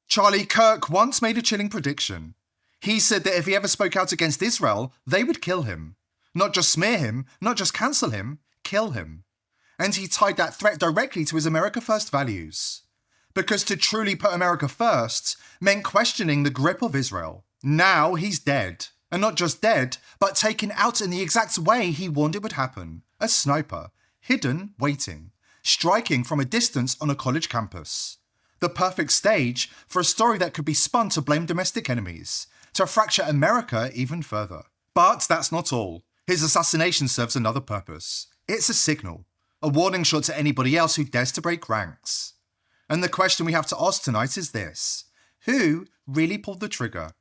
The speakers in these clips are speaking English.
Charlie Kirk once made a chilling prediction. He said that if he ever spoke out against Israel, they would kill him. Not just smear him, not just cancel him, kill him. And he tied that threat directly to his America First values. Because to truly put America first meant questioning the grip of Israel. Now he's dead. And not just dead, but taken out in the exact way he warned it would happen. A sniper, hidden, waiting, striking from a distance on a college campus. The perfect stage for a story that could be spun to blame domestic enemies, to fracture America even further. But that's not all. His assassination serves another purpose. It's a signal, a warning shot to anybody else who dares to break ranks. And the question we have to ask tonight is this: who really pulled the trigger?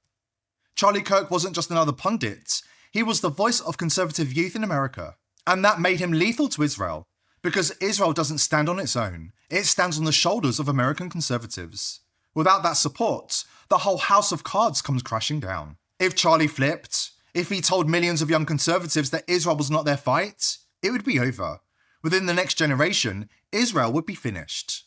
Charlie Kirk wasn't just another pundit, he was the voice of conservative youth in America. And that made him lethal to Israel, because Israel doesn't stand on its own, it stands on the shoulders of American conservatives. Without that support, the whole house of cards comes crashing down. If Charlie flipped, if he told millions of young conservatives that Israel was not their fight, it would be over. Within the next generation, Israel would be finished.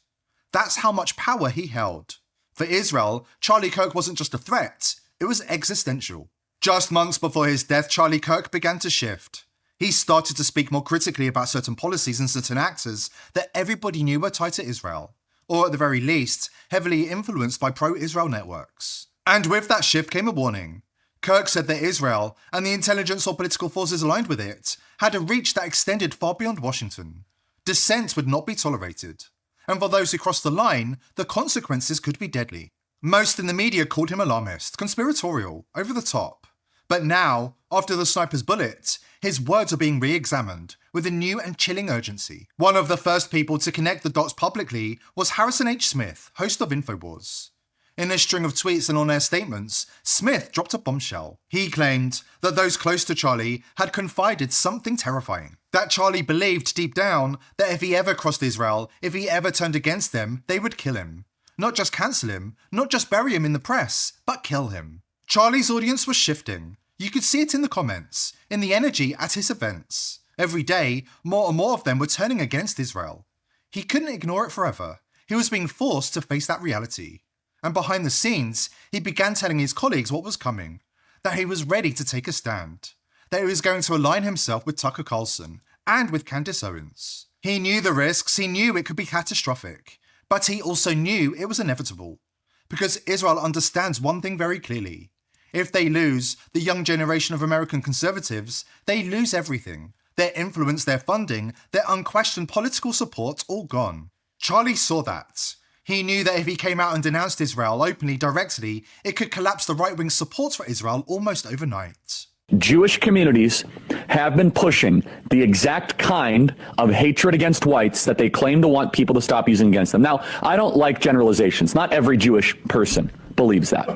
That's how much power he held. For Israel, Charlie Kirk wasn't just a threat, it was existential. Just months before his death, Charlie Kirk began to shift. He started to speak more critically about certain policies and certain actors that everybody knew were tied to Israel, or at the very least, heavily influenced by pro-Israel networks. And with that shift came a warning. Kirk said that Israel, and the intelligence or political forces aligned with it, had a reach that extended far beyond Washington. Dissent would not be tolerated. And for those who crossed the line, the consequences could be deadly. Most in the media called him alarmist, conspiratorial, over the top. But now, after the sniper's bullet, his words are being re-examined with a new and chilling urgency. One of the first people to connect the dots publicly was Harrison H. Smith, host of InfoWars. In a string of tweets and on-air statements, Smith dropped a bombshell. He claimed that those close to Charlie had confided something terrifying. That Charlie believed deep down that if he ever crossed Israel, if he ever turned against them, they would kill him. Not just cancel him, not just bury him in the press, but kill him. Charlie's audience was shifting. You could see it in the comments, in the energy at his events. Every day, more and more of them were turning against Israel. He couldn't ignore it forever. He was being forced to face that reality. And behind the scenes, he began telling his colleagues what was coming, that he was ready to take a stand, that he was going to align himself with Tucker Carlson and with Candace Owens. He knew the risks, he knew it could be catastrophic, but he also knew it was inevitable, because Israel understands one thing very clearly. If they lose the young generation of American conservatives, they lose everything. Their influence, their funding, their unquestioned political support, all gone. Charlie saw that. He knew that if he came out and denounced Israel openly, directly, it could collapse the right-wing support for Israel almost overnight. Jewish communities have been pushing the exact kind of hatred against whites that they claim to want people to stop using against them. Now, I don't like generalizations. Not every Jewish person believes that.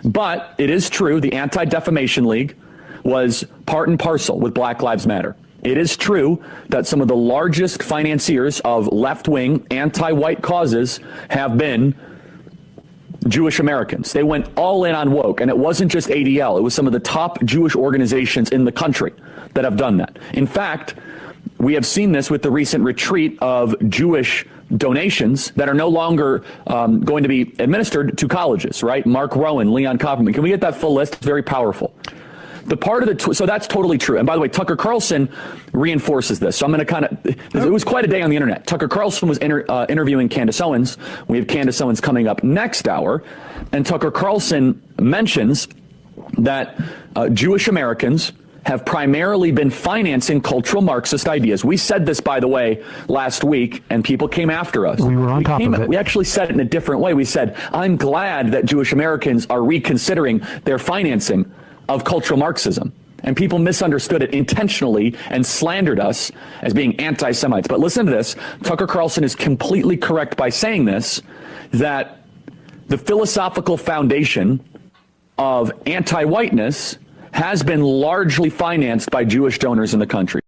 But it is true the Anti-Defamation League was part and parcel with Black Lives Matter. It is true that some of the largest financiers of left-wing anti-white causes have been Jewish Americans. They went all in on woke, and it wasn't just ADL. It was some of the top Jewish organizations in the country that have done that. In fact, we have seen this with the recent retreat of Jewish donations that are no longer going to be administered to colleges, right? Mark Rowan, Leon Kopperman. Can we get that full list? It's very powerful. The part of the so that's totally true. And by the way, Tucker Carlson reinforces this. So I'm going to it was quite a day on the internet. Tucker Carlson was interviewing Candace Owens. We have Candace Owens coming up next hour. And Tucker Carlson mentions that Jewish Americans have primarily been financing cultural Marxist ideas. We said this, by the way, last week, and people came after us. We were on top of it. We actually said it in a different way. We said, I'm glad that Jewish Americans are reconsidering their financing of cultural Marxism. And people misunderstood it intentionally and slandered us as being anti-Semites. But listen to this. Tucker Carlson is completely correct by saying this, that the philosophical foundation of anti-whiteness has been largely financed by Jewish donors in the country.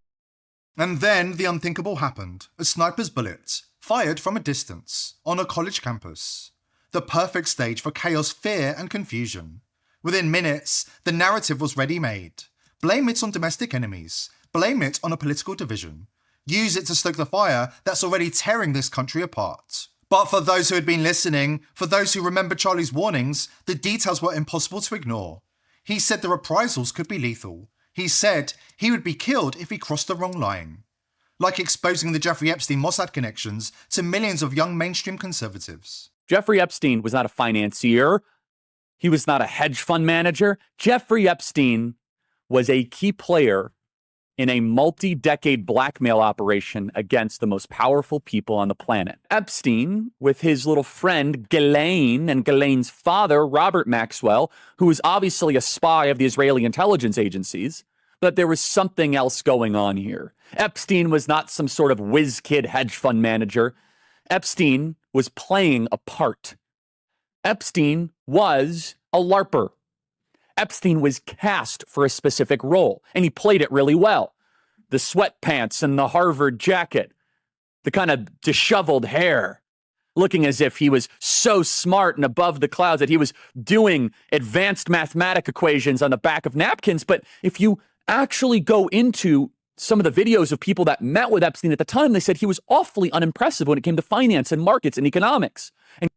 And then the unthinkable happened. A sniper's bullet, fired from a distance, on a college campus. The perfect stage for chaos, fear, and confusion. Within minutes, the narrative was ready-made. Blame it on domestic enemies. Blame it on a political division. Use it to stoke the fire that's already tearing this country apart. But for those who had been listening, for those who remember Charlie's warnings, the details were impossible to ignore. He said the reprisals could be lethal. He said he would be killed if he crossed the wrong line. Like exposing the Jeffrey Epstein-Mossad connections to millions of young mainstream conservatives. Jeffrey Epstein was not a financier. He was not a hedge fund manager. Jeffrey Epstein was a key player in a multi-decade blackmail operation against the most powerful people on the planet. Epstein, with his little friend Ghislaine and Ghislaine's father, Robert Maxwell, who was obviously a spy of the Israeli intelligence agencies, but there was something else going on here. Epstein was not some sort of whiz-kid hedge fund manager. Epstein was playing a part. Epstein was a LARPer. Epstein was cast for a specific role, and he played it really well. The sweatpants and the Harvard jacket, the kind of disheveled hair, looking as if he was so smart and above the clouds that he was doing advanced mathematic equations on the back of napkins. But if you actually go into some of the videos of people that met with Epstein at the time, they said he was awfully unimpressive when it came to finance and markets and economics. And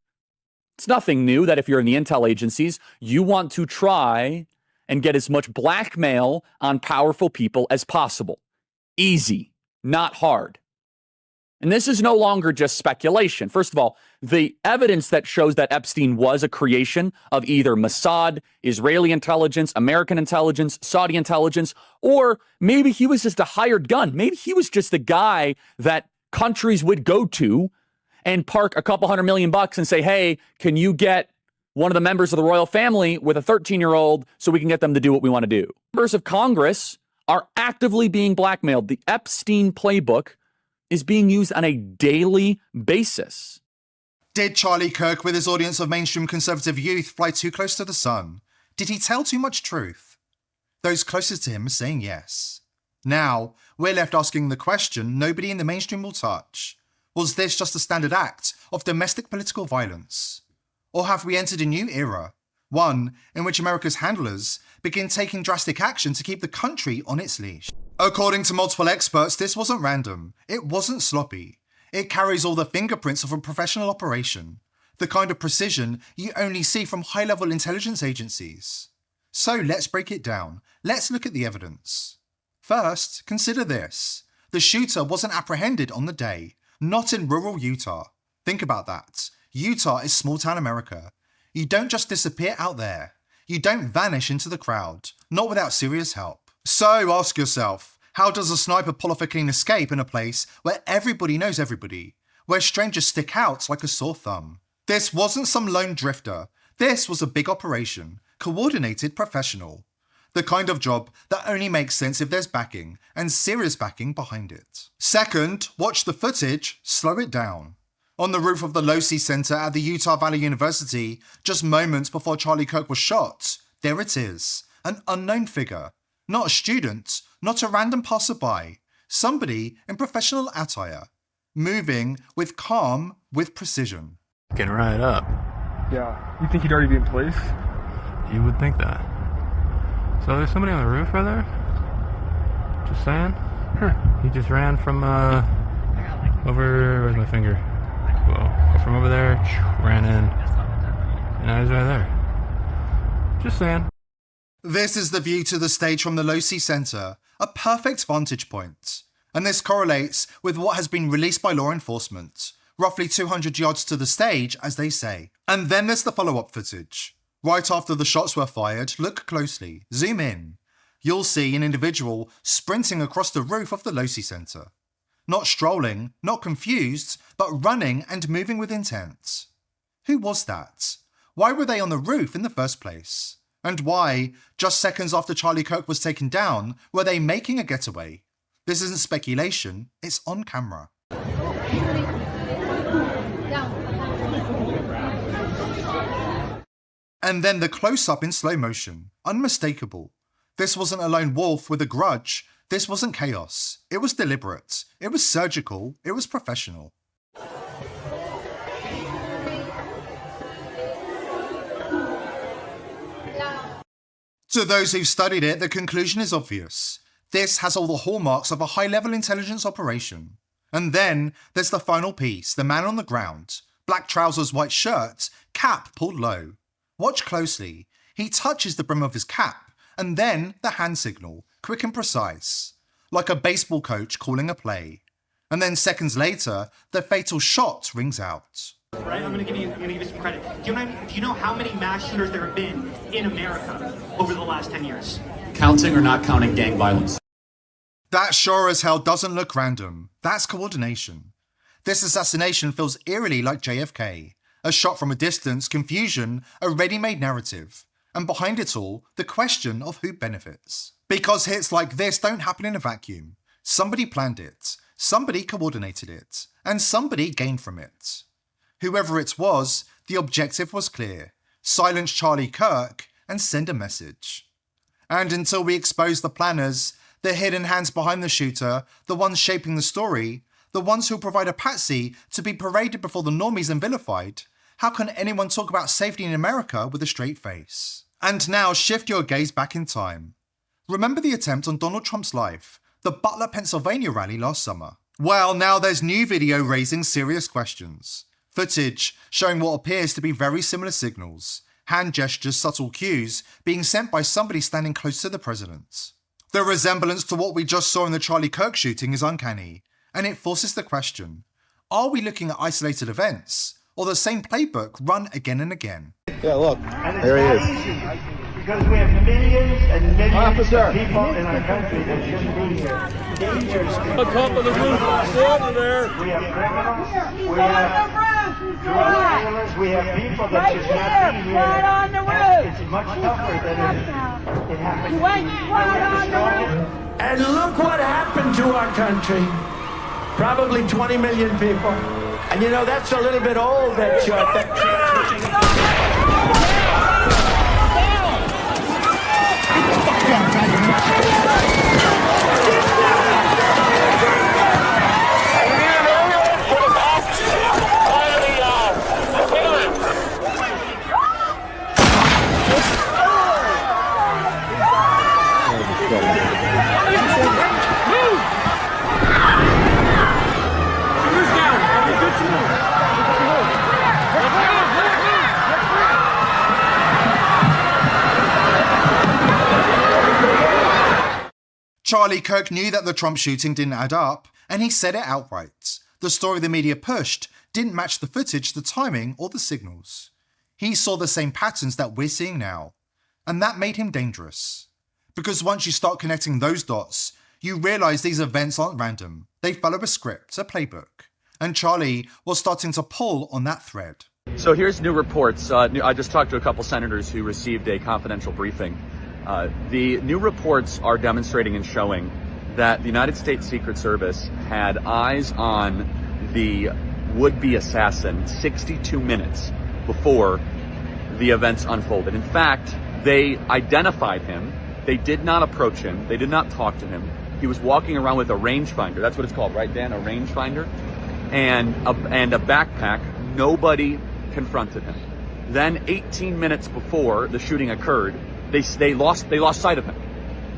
it's nothing new that if you're in the intel agencies, you want to try and get as much blackmail on powerful people as possible. Easy, not hard. And this is no longer just speculation. First of all, the evidence that shows that Epstein was a creation of either Mossad, Israeli intelligence, American intelligence, Saudi intelligence, or maybe he was just a hired gun. Maybe he was just a guy that countries would go to and park a couple $100 million and say, hey, can you get one of the members of the royal family with a 13-year-old so we can get them to do what we want to do? Members of Congress are actively being blackmailed. The Epstein playbook is being used on a daily basis. Did Charlie Kirk, with his audience of mainstream conservative youth, fly too close to the sun? Did he tell too much truth? Those closest to him are saying yes. Now, we're left asking the question nobody in the mainstream will touch. Was this just a standard act of domestic political violence? Or have we entered a new era? One in which America's handlers begin taking drastic action to keep the country on its leash. According to multiple experts, this wasn't random. It wasn't sloppy. It carries all the fingerprints of a professional operation, the kind of precision you only see from high-level intelligence agencies. So let's break it down. Let's look at the evidence. First, consider this. The shooter wasn't apprehended on the day, not in rural Utah. Think about that. Utah is small-town America. You don't just disappear out there. You don't vanish into the crowd, not without serious help. So ask yourself, how does a sniper pull off a clean escape in a place where everybody knows everybody, where strangers stick out like a sore thumb? This wasn't some lone drifter. This was a big operation, coordinated, professional. The kind of job that only makes sense if there's backing, and serious backing behind it. Second, watch the footage, slow it down. On the roof of the Losey Center at the Utah Valley University, just moments before Charlie Kirk was shot, there it is, an unknown figure. Not a student, not a random passerby, somebody in professional attire, moving with calm, with precision. Getting right up. Yeah, you think he'd already be in place? You would think that. So there's somebody on the roof right there? Just saying? Huh. He just ran from, over, where's my finger? Well, from over there, ran in, and now he's right there. Just saying. This is the view to the stage from the Losey Center, a perfect vantage point. And this correlates with what has been released by law enforcement, roughly 200 yards to the stage, as they say. And then there's the follow-up footage. Right after the shots were fired, look closely, zoom in. You'll see an individual sprinting across the roof of the Losey Center. Not strolling, not confused, but running and moving with intent. Who was that? Why were they on the roof in the first place? And why, just seconds after Charlie Kirk was taken down, were they making a getaway? This isn't speculation, it's on camera. And then the close-up in slow motion, unmistakable. This wasn't a lone wolf with a grudge. This wasn't chaos. It was deliberate. It was surgical. It was professional. To those who've studied it, the conclusion is obvious. This has all the hallmarks of a high-level intelligence operation. And then there's the final piece, the man on the ground, black trousers, white shirt, cap pulled low. Watch closely. He touches the brim of his cap, and then the hand signal, quick and precise, like a baseball coach calling a play. And then seconds later, the fatal shot rings out. Right, I'm gonna give you some credit. Do you know how many mass shooters there have been in America over the last 10 years? Counting or not counting gang violence? That sure as hell doesn't look random. That's coordination. This assassination feels eerily like JFK. A shot from a distance, confusion, a ready-made narrative. And behind it all, the question of who benefits. Because hits like this don't happen in a vacuum. Somebody planned it, somebody coordinated it, and somebody gained from it. Whoever it was, the objective was clear. Silence Charlie Kirk and send a message. And until we expose the planners, the hidden hands behind the shooter, the ones shaping the story, the ones who'll provide a patsy to be paraded before the normies and vilified, how can anyone talk about safety in America with a straight face? And now shift your gaze back in time. Remember the attempt on Donald Trump's life, the Butler, Pennsylvania rally last summer? Well, now there's new video raising serious questions. Footage showing what appears to be very similar signals, hand gestures, subtle cues being sent by somebody standing close to the president. The resemblance to what we just saw in the Charlie Kirk shooting is uncanny, and it forces the question, are we looking at isolated events, or the same playbook run again and again? Yeah, look, there he is. Because we have millions and millions of people in our country that shouldn't be here. On top of the roof, over there. We have criminals, we have drug dealers, we have people that should not be here. Right on the roof. It's much tougher than it happens. Right on the roof. And look what happened to our country. Probably 20 million people. And you know, that's a little bit old, that chart. Charlie Kirk knew that the Trump shooting didn't add up, and he said it outright. The story the media pushed didn't match the footage, the timing, or the signals. He saw the same patterns that we're seeing now, and that made him dangerous. Because once you start connecting those dots, you realize these events aren't random. They follow a script, a playbook. And Charlie was starting to pull on that thread. So here's new reports. I just talked to a couple senators who received a confidential briefing. The new reports are demonstrating and showing that the United States Secret Service had eyes on the would-be assassin 62 minutes before the events unfolded. In fact, they identified him. They did not approach him. They did not talk to him. He was walking around with a rangefinder. That's what it's called, right, Dan? A rangefinder? And a backpack. Nobody confronted him. Then 18 minutes before the shooting occurred, they lost sight of him.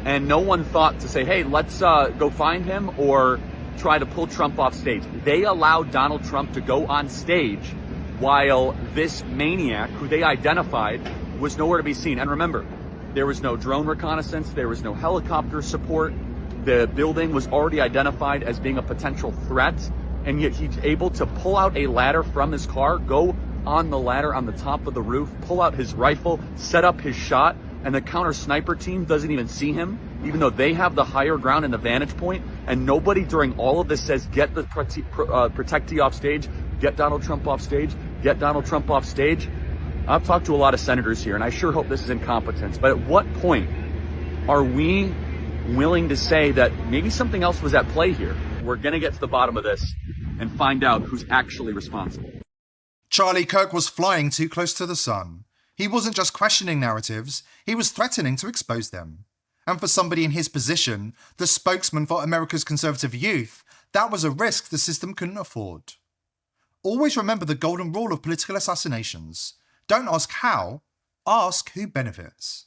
And no one thought to say, hey, let's go find him or try to pull Trump off stage. They allowed Donald Trump to go on stage while this maniac, who they identified, was nowhere to be seen. And remember, there was no drone reconnaissance, there was no helicopter support. The building was already identified as being a potential threat, and yet he's able to pull out a ladder from his car, go on the ladder on the top of the roof, pull out his rifle, set up his shot, and the counter sniper team doesn't even see him, even though they have the higher ground and the vantage point, and nobody during all of this says, get the protectee off stage, get Donald Trump off stage, get Donald Trump off stage. I've talked to a lot of senators here, and I sure hope this is incompetence, but at what point are we willing to say that maybe something else was at play here? We're going to get to the bottom of this and find out who's actually responsible. Charlie Kirk was flying too close to the sun. He wasn't just questioning narratives, he was threatening to expose them. And for somebody in his position, the spokesman for America's conservative youth, that was a risk the system couldn't afford. Always remember the golden rule of political assassinations. Don't ask how, ask who benefits.